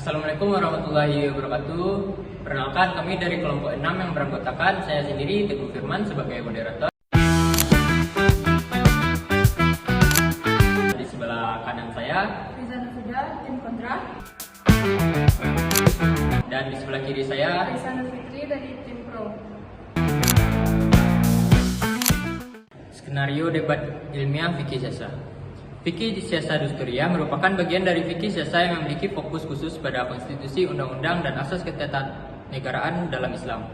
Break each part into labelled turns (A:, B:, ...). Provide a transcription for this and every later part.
A: Assalamualaikum warahmatullahi wabarakatuh. Perkenalkan, kami dari kelompok 6 yang beranggotakan saya sendiri, Teguh Firman, sebagai moderator. Di sebelah kanan saya,
B: Rizana Fida, tim kontra.
A: dan di sebelah kiri saya,
B: Rizana Fitri dari tim pro.
A: Skenario debat ilmiah fikih siasa. Fikih siasa Dusturiah merupakan bagian dari fikih siasa yang memiliki fokus khusus pada konstitusi, undang-undang, dan asas ketatanegaraan dalam Islam.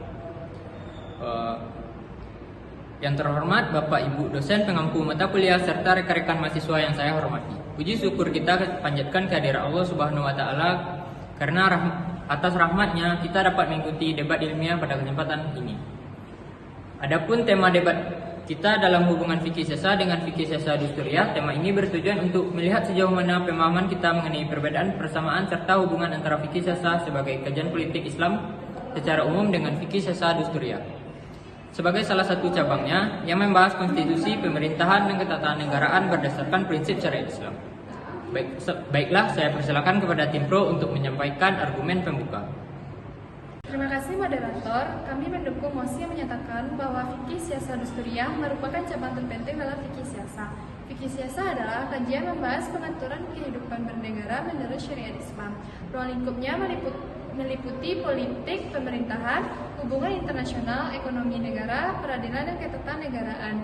A: Yang terhormat Bapak Ibu dosen pengampu mata kuliah serta rekan-rekan mahasiswa yang saya hormati. Puji syukur kita panjatkan kehadiran Allah Subhanahu wa taala karena atas rahmatnya kita dapat mengikuti debat ilmiah pada kesempatan ini. Adapun tema debat kita dalam hubungan fikih siasa dengan fikih siasa Dusturiah, tema ini bertujuan untuk melihat sejauh mana pemahaman kita mengenai perbedaan, persamaan, serta hubungan antara fikih siasa sebagai kajian politik Islam secara umum dengan fikih siasa Dusturiah sebagai salah satu cabangnya yang membahas konstitusi, pemerintahan, dan ketatanegaraan berdasarkan prinsip syariat Islam. Baiklah, saya persilakan kepada tim pro untuk menyampaikan argumen pembuka.
B: Terima kasih moderator. Kami mendukung mosi yang menyatakan bahwa fikih siasa Dusturiah merupakan cabang terpenting dalam fikih siasa. Fikih siasa adalah kajian membahas pengaturan kehidupan bernegara menurut syariat Islam. Ruang lingkupnya meliputi politik, pemerintahan, hubungan internasional, ekonomi negara, peradilan, dan ketatanegaraan.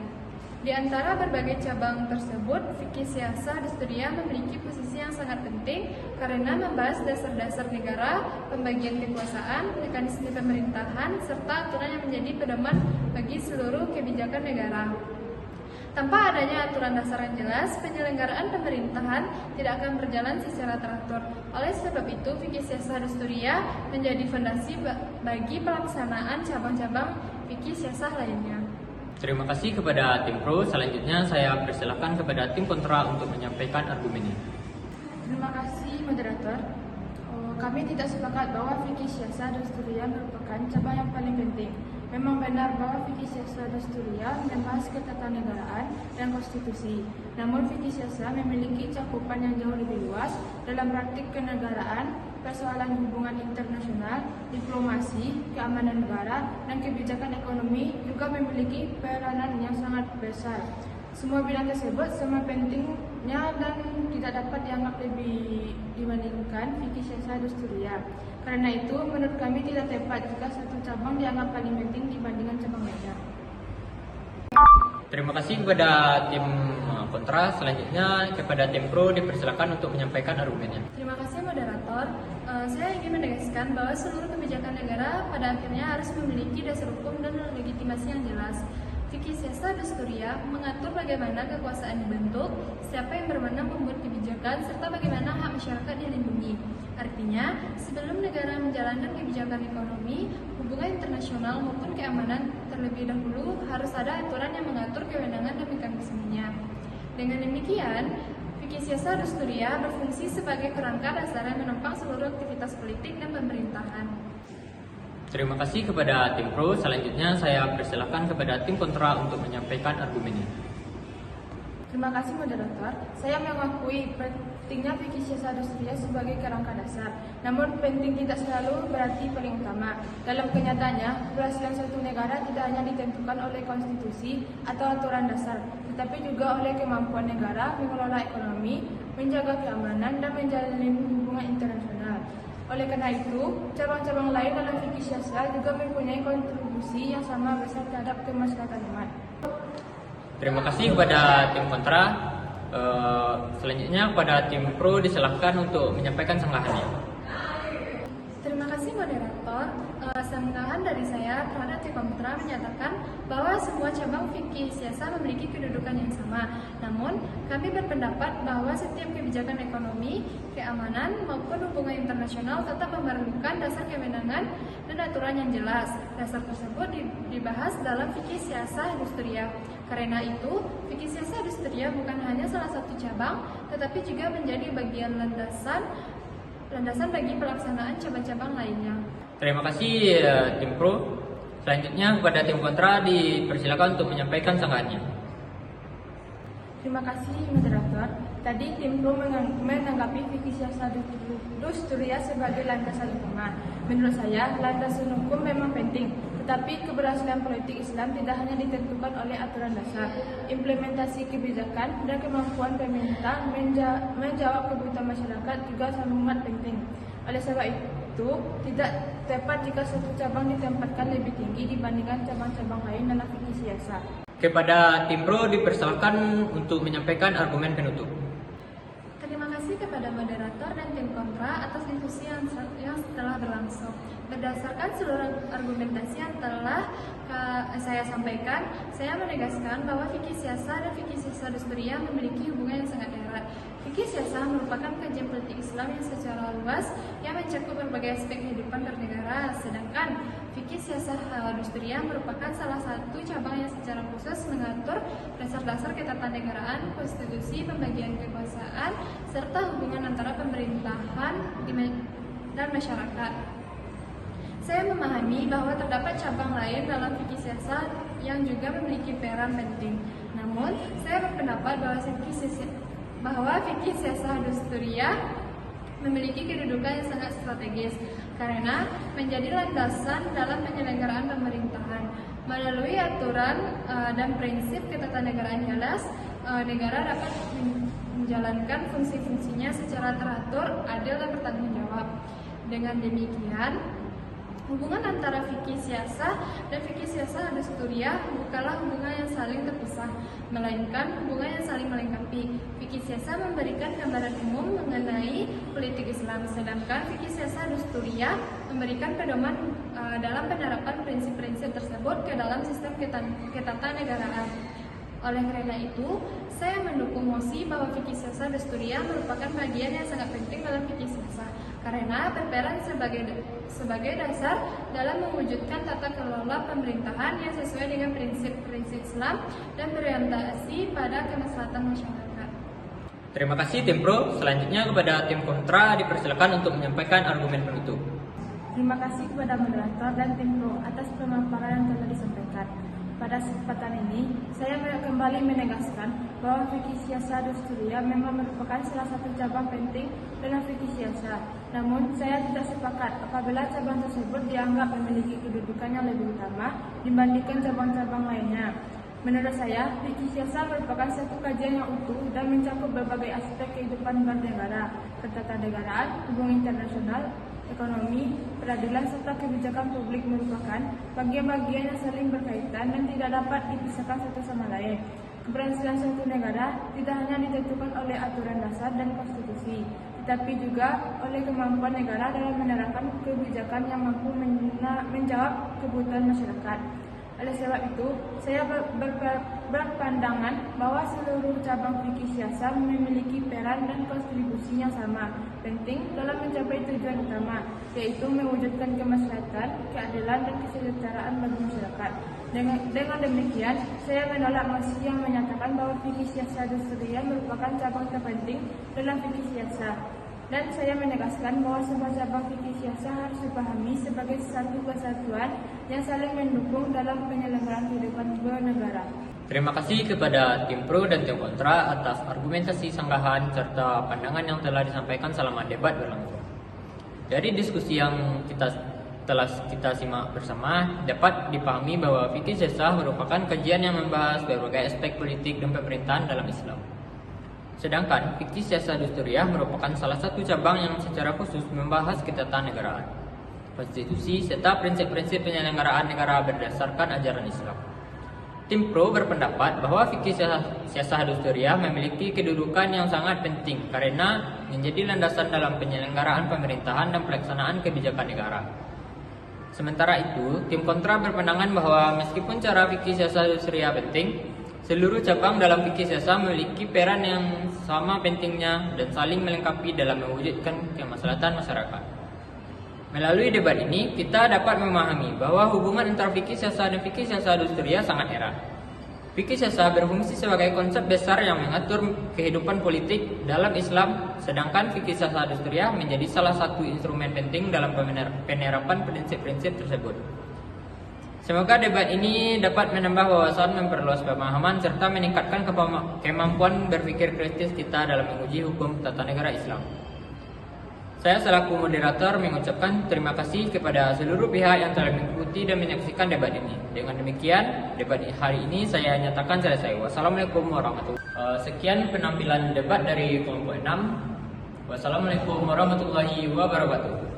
B: Di antara berbagai cabang tersebut, fikih siasa Dusturiah memiliki posisi yang sangat penting karena membahas dasar-dasar negara, pembagian kekuasaan, mekanisme pemerintahan, serta aturan yang menjadi pedoman bagi seluruh kebijakan negara. Tanpa adanya aturan dasar yang jelas, penyelenggaraan pemerintahan tidak akan berjalan secara teratur. Oleh sebab itu, fikih siasa Dusturiah menjadi fondasi bagi pelaksanaan cabang-cabang fikih siasa lainnya.
A: Terima kasih kepada tim pro. Selanjutnya saya persilakan kepada tim kontra untuk menyampaikan argumennya.
B: Terima kasih moderator. Kami tidak sepakat bahwa fikih siasa Dusturiah merupakan cabang yang paling penting. Memang benar bahwa fikih siasa Dusturiah membahas ketatanegaraan dan konstitusi. Namun fikih siasa memiliki cakupan yang jauh lebih luas dalam praktik kenegaraan, persoalan hubungan internasional, diplomasi, keamanan negara, dan kebijakan ekonomi juga memiliki peranan yang sangat besar. Semua bidang tersebut sama pentingnya dan tidak dapat dianggap lebih dibandingkan fikih siasa Dusturiah. Karena itu, menurut kami tidak tepat jika satu cabang dianggap paling penting dibandingkan cabang lainnya.
A: Terima kasih kepada tim kontra. Selanjutnya kepada tim pro dipersilakan untuk menyampaikan argumennya.
B: Terima kasih moderator. Saya ingin menegaskan bahwa seluruh kebijakan negara pada akhirnya harus memiliki dasar hukum dan legitimasi yang jelas. Fikih siasa Dusturiah mengatur bagaimana kekuasaan dibentuk, siapa yang berwenang membuat kebijakan, serta bagaimana hak masyarakat dilindungi. Artinya, sebelum negara menjalankan kebijakan ekonomi, hubungan internasional maupun keamanan, terlebih dahulu harus ada aturan yang mengatur kewenangan dan mekanismenya. Dengan demikian, fikih siasa Dusturiah berfungsi sebagai kerangka dasar yang menopang seluruh aktivitas politik dan pemerintahan.
A: Terima kasih kepada tim pro. Selanjutnya saya persilakan kepada tim kontra untuk menyampaikan argumennya.
B: Terima kasih moderator. Saya mengakui pentingnya fikih siasa Dusturiah sebagai kerangka dasar. Namun penting tidak selalu berarti paling utama. Dalam kenyataannya, keberhasilan suatu negara tidak hanya ditentukan oleh konstitusi atau aturan dasar, tetapi juga oleh kemampuan negara mengelola ekonomi, menjaga keamanan, dan menjalin hubungan internasional. Oleh karena itu, cabang-cabang lain dalam fikih siasa juga mempunyai kontribusi yang sama besar terhadap kemaslahatan umat.
A: Terima kasih kepada tim kontra. Selanjutnya kepada tim pro disilahkan untuk menyampaikan sanggahannya.
B: Terima kasih moderator. Sanggahan dari saya terhadap tim kontra menyatakan bahwa semua cabang fikih siasa memiliki kedudukan yang sama. Namun, kami berpendapat bahwa setiap kebijakan ekonomi, keamanan, maupun hubungan internasional tetap memerlukan dasar kewenangan dan aturan yang jelas. Dasar tersebut dibahas dalam fikih siasa Dusturiah. Karena itu, fikih siasa Dusturiah bukan hanya salah satu cabang, tetapi juga menjadi bagian landasan bagi pelaksanaan cabang-cabang lainnya.
A: Terima kasih tim pro. Selanjutnya kepada tim kontra dipersilakan untuk menyampaikan sanggahannya.
B: Terima kasih moderator. Tadi tim Pro menanggapi fikih siasa dusturiyah sebagai landasan utama. Menurut saya, landasan hukum memang penting, tetapi keberhasilan politik Islam tidak hanya ditentukan oleh aturan dasar. Implementasi kebijakan dan kemampuan pemerintah menjawab kebutuhan masyarakat juga sangat penting. Oleh sebab itu, tidak tepat jika satu cabang ditempatkan lebih tinggi dibandingkan cabang-cabang lain dalam fikih siasa.
A: Kepada tim Pro dipersilakan untuk menyampaikan argumen penutup.
B: Terima kasih kepada moderator dan tim kontra atas diskusi yang telah berlangsung. Berdasarkan seluruh argumentasi yang telah saya sampaikan, saya menegaskan bahwa fikih siasa dan fikih siasa dusturiyah memiliki hubungan yang sangat erat. Fikih siasa merupakan kajian politik Islam yang secara luas yang mencakup berbagai aspek kehidupan bernegara, sedangkan fikih siasa dusturiyah merupakan salah satu cabang yang secara khusus mengatur dasar-dasar ketatanegaraan, konstitusi, pembagian kekuasaan, serta hubungan antara pemerintahan dan masyarakat. Saya memahami bahwa terdapat cabang lain dalam fikih siasa yang juga memiliki peran penting. Namun, saya berpendapat bahwa fikih siasa dusturiyah memiliki kedudukan yang sangat strategis karena menjadi landasan dalam penyelenggaraan pemerintahan. Melalui aturan dan prinsip ketatanegaraan jelas, negara dapat menjalankan fungsi-fungsinya secara teratur, adil, dan bertanggung jawab. Dengan demikian, hubungan antara fikih siasa dan fikih siasa dusturiyah bukanlah hubungan yang saling terpisah, melainkan hubungan yang saling melengkapi. Fikih siasa memberikan gambaran umum mengenai politik Islam, sedangkan fikih siasa dusturiyah memberikan pedoman dalam penerapan prinsip-prinsip tersebut ke dalam sistem ketatanegaraan. Oleh karena itu, saya mendukung mosi bahwa fikih siasa dusturiyah merupakan bagian yang sangat penting dalam fikih siasa karena berperan sebagai dasar dalam mewujudkan tata kelola pemerintahan yang sesuai dengan prinsip-prinsip Islam dan berorientasi pada kemaslahatan masyarakat.
A: Terima kasih tim Pro. Selanjutnya kepada tim kontra dipersilakan untuk menyampaikan argumen penutup.
B: Terima kasih kepada moderator dan tim Pro atas pemaparan yang telah disampaikan. Pada kesempatan ini, saya kembali menegaskan bahwa fikih siasa dusturiyah memang merupakan salah satu cabang penting dalam fikih siasa. Namun, saya tidak sepakat apabila cabang tersebut dianggap memiliki kedudukan yang lebih utama dibandingkan cabang-cabang lainnya. Menurut saya, fikih siasa merupakan satu kajian yang utuh dan mencakup berbagai aspek kehidupan bernegara, ketatanegaraan, hubungan internasional, ekonomi, peradilan, serta kebijakan publik merupakan bagian-bagian yang saling berkaitan dan tidak dapat dipisahkan satu sama lain. Keberhasilan suatu negara tidak hanya ditentukan oleh aturan dasar dan konstitusi, tetapi juga oleh kemampuan negara dalam menerapkan kebijakan yang mampu menjawab kebutuhan masyarakat. Oleh sebab itu, saya berpandangan bahwa seluruh cabang fikih siasa memiliki peran dan kontribusi yang sama penting dalam mencapai tujuan utama, yaitu mewujudkan kemaslahatan, keadilan, dan kesejahteraan bagi masyarakat. Dengan demikian, saya menolak mosi yang menyatakan bahwa fikih siasa dusturiyah merupakan cabang terpenting dalam fikih siasa. Dan saya menegaskan bahwa semua cabang fikih siasa harus dipahami sebagai satu kesatuan yang saling mendukung dalam penyelenggaraan kehidupan bernegara.
A: Terima kasih kepada tim Pro dan tim kontra atas argumentasi sanggahan serta pandangan yang telah disampaikan selama debat berlangsung. Dari diskusi yang telah kita simak bersama, dapat dipahami bahwa fikih siasa merupakan kajian yang membahas berbagai aspek politik dan pemerintahan dalam Islam. Sedangkan fikih siasa dusturiyah merupakan salah satu cabang yang secara khusus membahas ketatanegaraan, konstitusi, serta prinsip-prinsip penyelenggaraan negara berdasarkan ajaran Islam. Tim Pro berpendapat bahwa fikih siasa dusturiyah memiliki kedudukan yang sangat penting karena menjadi landasan dalam penyelenggaraan pemerintahan dan pelaksanaan kebijakan negara. Sementara itu, tim kontra berpandangan bahwa meskipun cara fikih siasa dusturiyah penting, seluruh cabang dalam fikih siasa memiliki peran yang sama pentingnya dan saling melengkapi dalam mewujudkan kemaslahatan masyarakat. Melalui debat ini, kita dapat memahami bahwa hubungan antara fikih siasa dan fikih siasa dusturiyah sangat erat. Fikih siasa berfungsi sebagai konsep besar yang mengatur kehidupan politik dalam Islam, sedangkan fikih siasa dusturiyah menjadi salah satu instrumen penting dalam penerapan prinsip-prinsip tersebut. Semoga debat ini dapat menambah wawasan, memperluas pemahaman, serta meningkatkan kemampuan berpikir kritis kita dalam menguji hukum tata negara Islam. Saya selaku moderator mengucapkan terima kasih kepada seluruh pihak yang telah mengikuti dan menyaksikan debat ini. Dengan demikian, debat hari ini saya nyatakan selesai. Wassalamualaikum warahmatullahi wabarakatuh. Sekian penampilan debat dari kelompok 6. Wassalamualaikum warahmatullahi wabarakatuh.